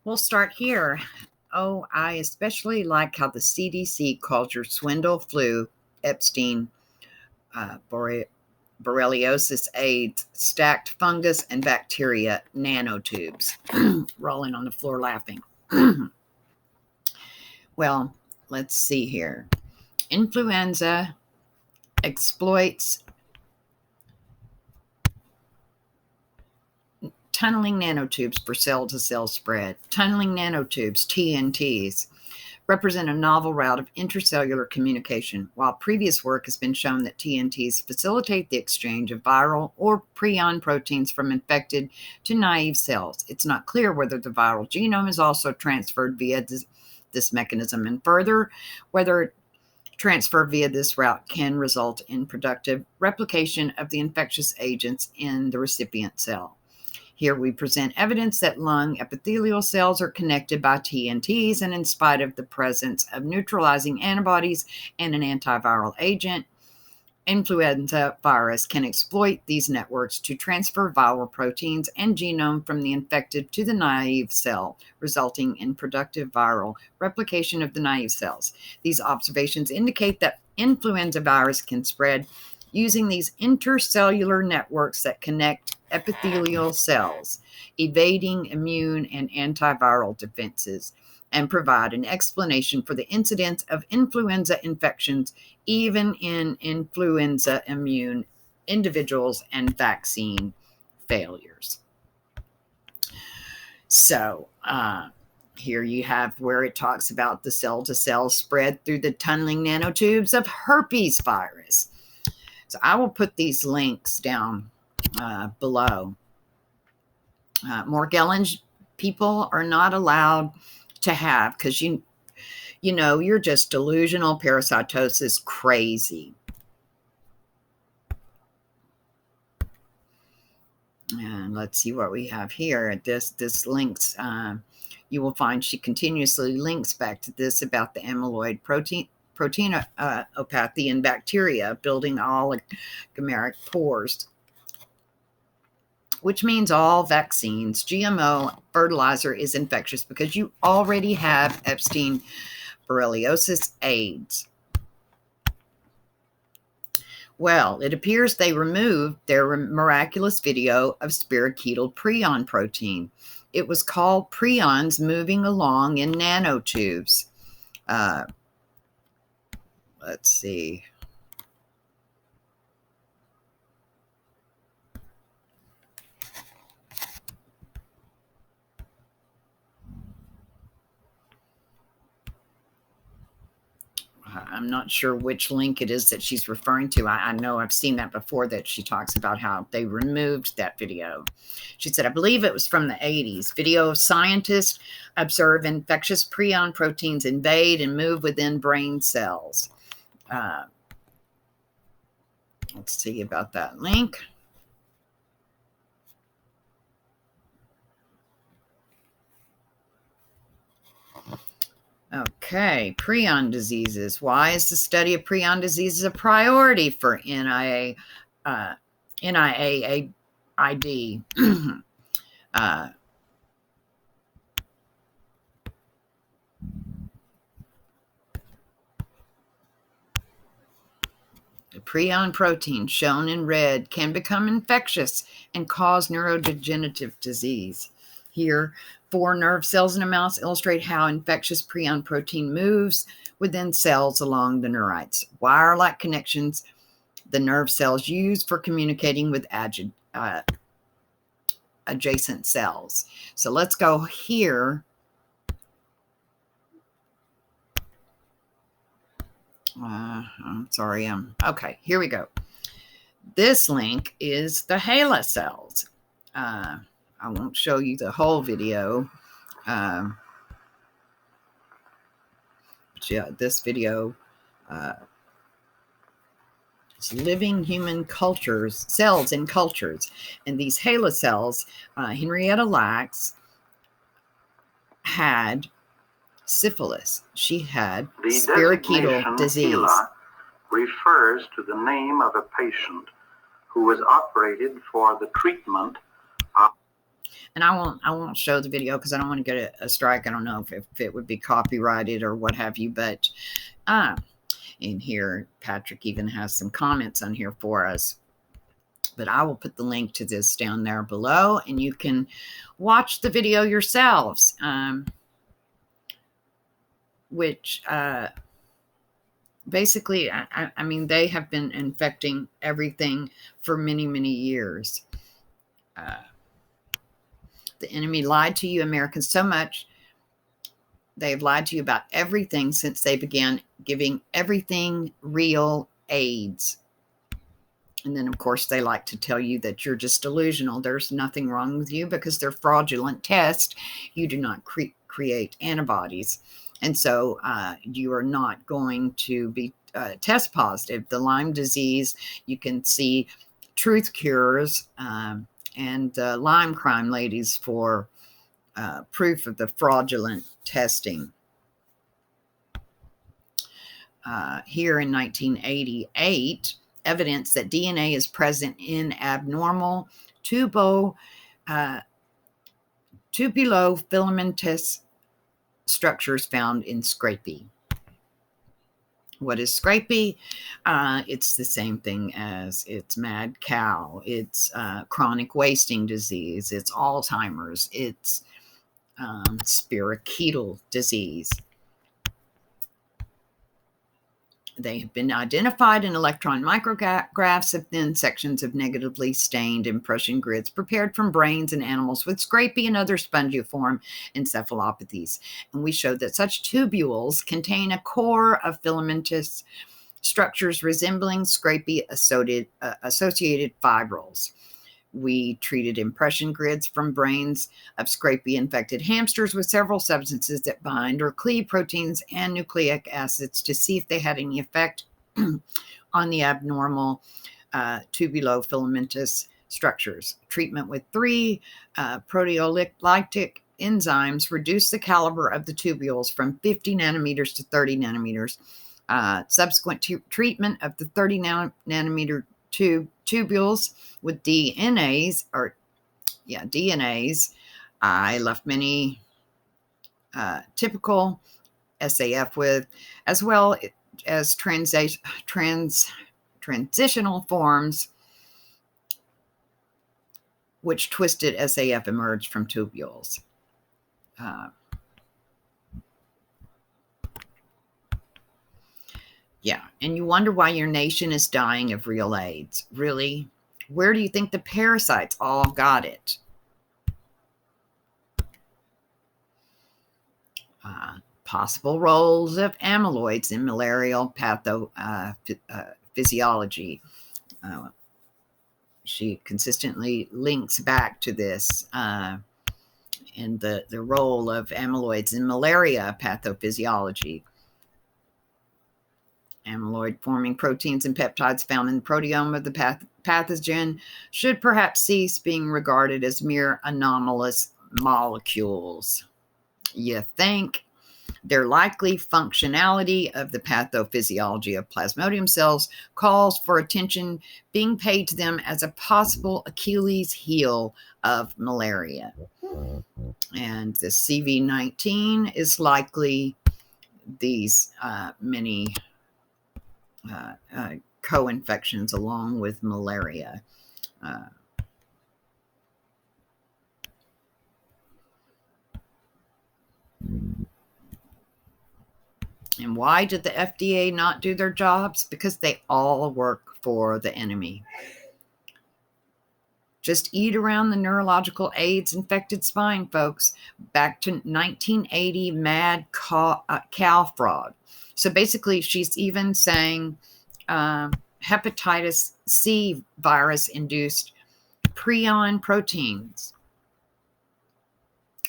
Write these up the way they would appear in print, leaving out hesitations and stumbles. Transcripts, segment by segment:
We'll start here. Oh, I especially like how the CDC calls your swindle, flu, Epstein, Borreliosis, AIDS, stacked fungus, and bacteria nanotubes. Rolling on the floor laughing. Well, let's see here. Influenza exploits tunneling nanotubes for cell-to-cell spread. Tunneling nanotubes, TNTs, represent a novel route of intercellular communication. While previous work has been shown that TNTs facilitate the exchange of viral or prion proteins from infected to naive cells, it's not clear whether the viral genome is also transferred via this mechanism, and further, whether transfer via this route can result in productive replication of the infectious agents in the recipient cell. Here we present evidence that lung epithelial cells are connected by TNTs, and in spite of the presence of neutralizing antibodies and an antiviral agent, influenza virus can exploit these networks to transfer viral proteins and genome from the infected to the naive cell, resulting in productive viral replication of the naive cells. These observations indicate that influenza virus can spread using these intercellular networks that connect epithelial cells, evading immune and antiviral defenses, and provide an explanation for the incidence of influenza infections even in influenza immune individuals and vaccine failures. So here you have where it talks about the cell-to-cell spread through the tunneling nanotubes of herpes virus. So I will put these links down below. Morgellons people are not allowed to have, because you know you're just delusional parasitosis crazy. And let's see what we have here. This links. You will find she continuously links back to this about the amyloid proteinopathy in bacteria building oligomeric pores, which means all vaccines, GMO fertilizer is infectious because you already have Epstein, Borreliosis, AIDS. Well, it appears they removed their miraculous video of spirochetal prion protein. It was called prions moving along in nanotubes. Let's see. I'm not sure which link it is that she's referring to. I know I've seen that before, that she talks about how they removed that video. She said, I believe it was from the 80s. Video of scientists observe infectious prion proteins invade and move within brain cells. Let's see about that link. Okay, prion diseases. Why is the study of prion diseases a priority for NIAID? The prion protein, shown in red, can become infectious and cause neurodegenerative disease. Here, 4 nerve cells in a mouse illustrate how infectious prion protein moves within cells along the neurites. Wire-like connections the nerve cells use for communicating with adjacent cells. So let's go here. I'm sorry. Okay, here we go. This link is the HeLa cells. I won't show you the whole video. But yeah, this video is living human cultures, cells in cultures. And these HeLa cells, Henrietta Lacks had syphilis. She had spirochetal disease. HeLa refers to the name of a patient who was operated for the treatment of. And I won't show the video because I don't want to get a strike. I don't know if it would be copyrighted or what have you. But in here, Patrick even has some comments on here for us. But I will put the link to this down there below, and you can watch the video yourselves. Which basically, I mean, they have been infecting everything for many, many years. The enemy lied to you Americans so much. They've lied to you about everything since they began giving everything real AIDS. And then, of course, they like to tell you that you're just delusional. There's nothing wrong with you because they're fraudulent tests. You do not create antibodies. And so you are not going to be test positive. The Lyme disease, you can see Truth Cures and Lyme Crime Ladies for proof of the fraudulent testing. Here in 1988, evidence that DNA is present in abnormal tubulofilamentous structures found in scrapie. What is scrapie? It's the same thing as it's mad cow. It's chronic wasting disease. It's Alzheimer's. It's spirochetal disease. They have been identified in electron micrographs of thin sections of negatively stained impression grids prepared from brains in animals with scrapie and other spongiform encephalopathies. And we showed that such tubules contain a core of filamentous structures resembling scrapie associated fibrils. We treated impression grids from brains of scrapie-infected hamsters with several substances that bind or cleave proteins and nucleic acids to see if they had any effect on the abnormal tubulofilamentous structures. Treatment with 3 proteolytic enzymes reduced the caliber of the tubules from 50 nanometers to 30 nanometers. Subsequent treatment of the 30 nanometer tubules with DNAs, I left many typical SAF with, as well as transitional forms, which twisted SAF emerged from tubules. Yeah, and you wonder why your nation is dying of real AIDS. Really? Where do you think the parasites all got it? Possible roles of amyloids in malarial pathophysiology. She consistently links back to this and the role of amyloids in malaria pathophysiology. Amyloid-forming proteins and peptides found in the proteome of the pathogen should perhaps cease being regarded as mere anomalous molecules. You think? Their likely functionality of the pathophysiology of plasmodium cells calls for attention being paid to them as a possible Achilles heel of malaria. And the CV19 is likely these many co-infections along with malaria. And why did the FDA not do their jobs? Because they all work for the enemy. Just eat around the neurological AIDS infected spine, folks. Back to 1980 mad cow fraud. So basically, she's even saying hepatitis C virus-induced prion proteins,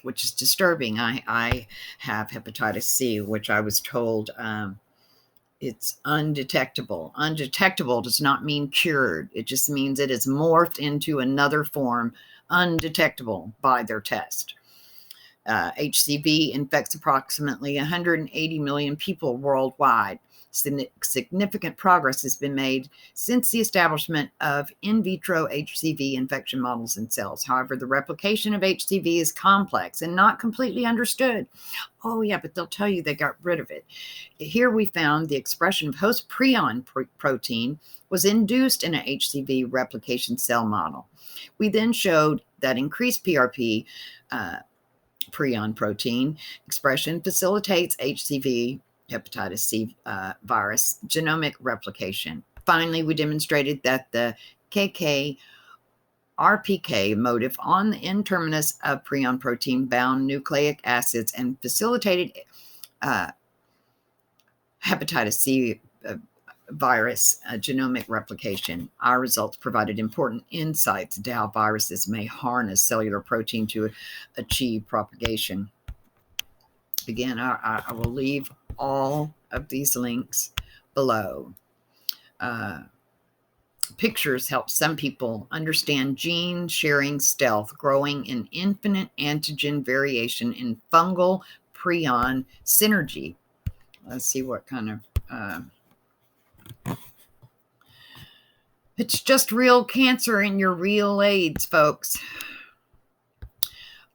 which is disturbing. I have hepatitis C, which I was told it's undetectable. Undetectable does not mean cured. It just means it is morphed into another form, undetectable by their test. HCV infects approximately 180 million people worldwide. Significant progress has been made since the establishment of in vitro HCV infection models in cells. However, the replication of HCV is complex and not completely understood. Oh, yeah, but they'll tell you they got rid of it. Here we found the expression of host prion protein was induced in an HCV replication cell model. We then showed that increased PRP, prion protein expression, facilitates HCV, hepatitis C virus, genomic replication. Finally, we demonstrated that the RPK motif on the N-terminus of prion protein bound nucleic acids and facilitated hepatitis C virus genomic replication. Our results provided important insights into how viruses may harness cellular protein to achieve propagation. Again, I will leave all of these links below. Pictures help some people understand gene sharing stealth, growing in infinite antigen variation in fungal prion synergy. Let's see what kind of... it's just real cancer in your real AIDS, folks.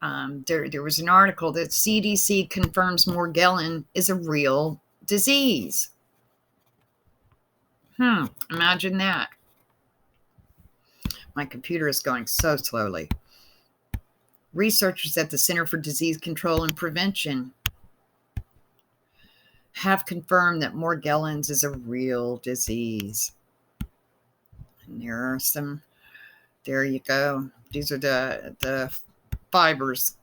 There was an article that CDC confirms Morgellon is a real disease. Imagine that. My computer is going so slowly. Researchers at the Center for Disease Control and Prevention have confirmed that Morgellons is a real disease. And there are some, there you go. These are the fibers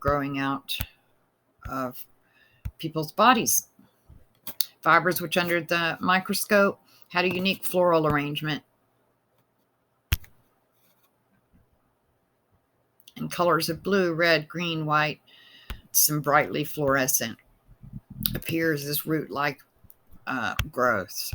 growing out of people's bodies. Fibers which under the microscope had a unique floral arrangement in colors of blue, red, green, white, some brightly fluorescent. Appears as root-like growths.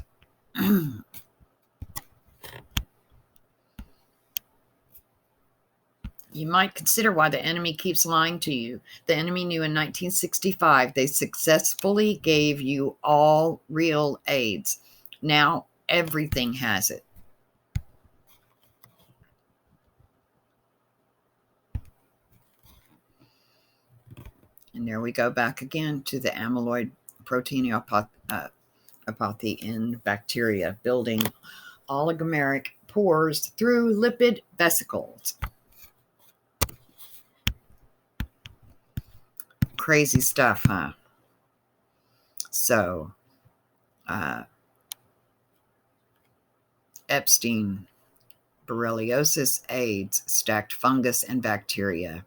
You might consider why the enemy keeps lying to you. The enemy knew in 1965 they successfully gave you all real AIDS. Now everything has it. And there we go back again to the amyloid proteinopathy in bacteria, building oligomeric pores through lipid vesicles. Crazy stuff, huh? So, Epstein, Borreliosis, AIDS, stacked fungus and bacteria,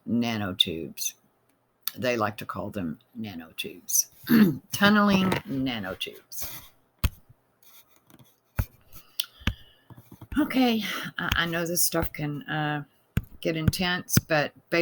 nanotubes. They like to call them nanotubes. Tunneling nanotubes. Okay, I know this stuff can get intense, but basically